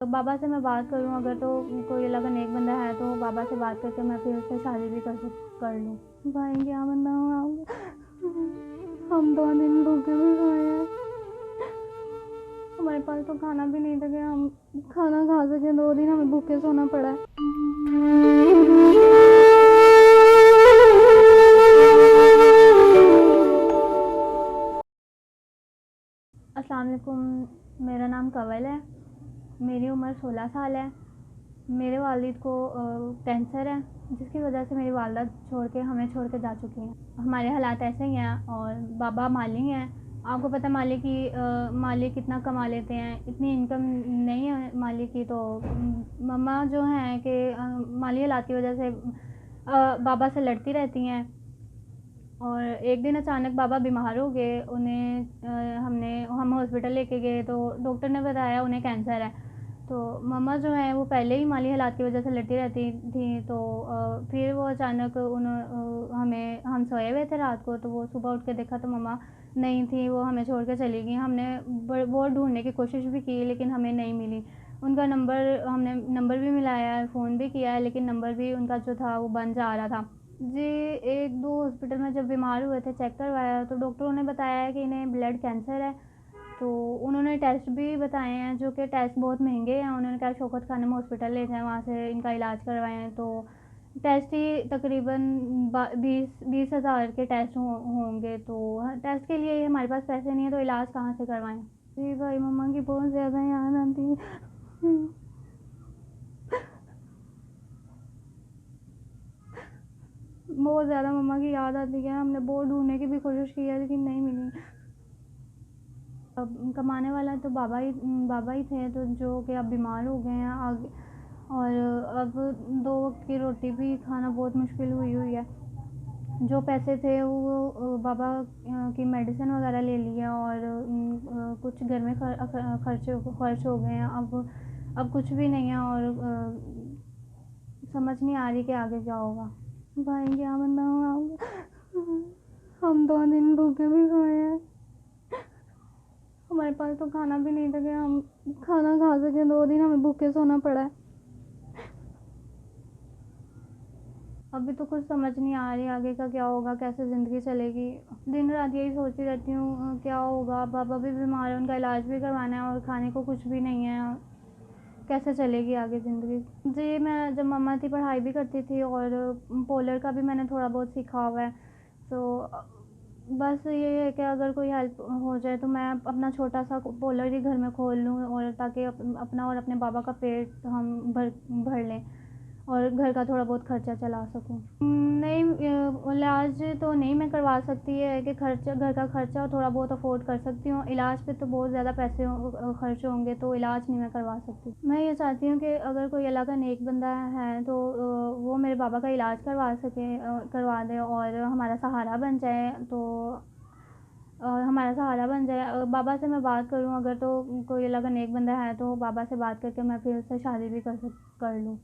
तो बाबा से मैं बात करूँ अगर, तो कोई अल्लाह का नेक बंदा है तो बाबा से बात करके मैं फिर उससे शादी भी कर लूँ। भाई क्या बताऊँ, हम 2 दिन भूखे भी सोए हैं। हमारे पास तो खाना भी नहीं था कि हम खाना खा सके। 2 दिन हमें भूखे सोना पड़ा है। अस्सलाम वालेकुम, मेरा नाम कंवल है। मेरी उम्र 16 साल है। मेरे वालिद को कैंसर है, जिसकी वजह से मेरी वालदा हमें छोड़ के जा चुकी हैं। हमारे हालात ऐसे ही हैं और बाबा माली हैं। आपको पता है माली कितना कमा लेते हैं, इतनी इनकम नहीं है माली की। तो मम्मा जो हैं कि माली हालात की वजह से बाबा से लड़ती रहती हैं। और एक दिन अचानक बाबा बीमार हो गए। हम हॉस्पिटल लेके गए तो डॉक्टर ने बताया उन्हें कैंसर है। तो मम्मा जो है वो पहले ही माली हालात की वजह से लड़ती रहती थी। तो फिर वो अचानक हम सोए हुए थे रात को, तो वो सुबह उठ के देखा तो मम्मा नहीं थी, वो हमें छोड़ के चली गई। हमने बहुत ढूंढने की कोशिश भी की लेकिन हमें नहीं मिली। उनका हमने नंबर भी मिलाया है, फ़ोन भी किया है, लेकिन नंबर भी उनका जो था वो बंद जा रहा था जी। 1-2 हॉस्पिटल में जब बीमार हुए थे चेक करवाया तो डॉक्टरों ने बताया है कि इन्हें ब्लड कैंसर है। तो उन्होंने टेस्ट भी बताए हैं, जो कि टेस्ट बहुत महंगे हैं। उन्होंने कहा शौकत खानम में हॉस्पिटल ले जाएं, वहाँ से इनका इलाज करवाएं। तो टेस्ट ही तकरीबन 20,000 के टेस्ट होंगे। तो टेस्ट के लिए हमारे पास पैसे नहीं है, तो इलाज कहाँ से करवाएं। जी भाई, मम्मा की बहुत ज़्यादा याद आती है। बहुत ज़्यादा मम्मा की याद आती है। हमने बहुत ढूंढने की भी कोशिश की है लेकिन नहीं मिली। अब कमाने वाला तो बाबा ही थे, तो जो कि अब बीमार हो गए हैं आगे। और अब 2 वक्त की रोटी भी खाना बहुत मुश्किल हुई है। जो पैसे थे वो बाबा की मेडिसिन वगैरह ले लिया और कुछ घर में खर्च हो गए हैं। अब कुछ भी नहीं है और समझ नहीं आ रही कि आगे क्या होगा। भाई क्या बताऊँ, हम 2 दिन भूखे भी सोए हैं। हमारे पास तो खाना भी नहीं था कि हम खाना खा सके। 2 दिन हमें भूखे सोना पड़ा है। अभी तो कुछ समझ नहीं आ रही आगे का क्या होगा, कैसे ज़िंदगी चलेगी। दिन रात यही सोचती रहती हूँ क्या होगा। पापा भी बीमार है, उनका इलाज भी करवाना है और खाने को कुछ भी नहीं है। कैसे चलेगी आगे ज़िंदगी। जी, मैं जब मम्मा थी पढ़ाई भी करती थी और पोलर का भी मैंने थोड़ा बहुत सीखा हुआ है। तो बस ये है कि अगर कोई हेल्प हो जाए तो मैं अपना छोटा सा पोलर ही घर में खोल लूँ, और ताकि अपना और अपने बाबा का पेट हम भर लें और घर का थोड़ा बहुत खर्चा चला सकूँ। नहीं, इलाज तो नहीं मैं करवा सकती है कि खर्चा, घर का खर्चा थोड़ा बहुत अफोर्ड कर सकती हूँ। इलाज पे तो बहुत ज़्यादा पैसे खर्च होंगे, तो इलाज नहीं मैं करवा सकती। मैं ये चाहती हूँ कि अगर कोई अल्लाह का नेक बंदा है तो वो मेरे बाबा का इलाज करवा दे और हमारा सहारा बन जाए। तो बाबा से मैं बात करूँ अगर, तो कोई अल्लाह का नेक बंदा है तो बाबा से बात करके मैं फिर उससे शादी भी कर लूँ।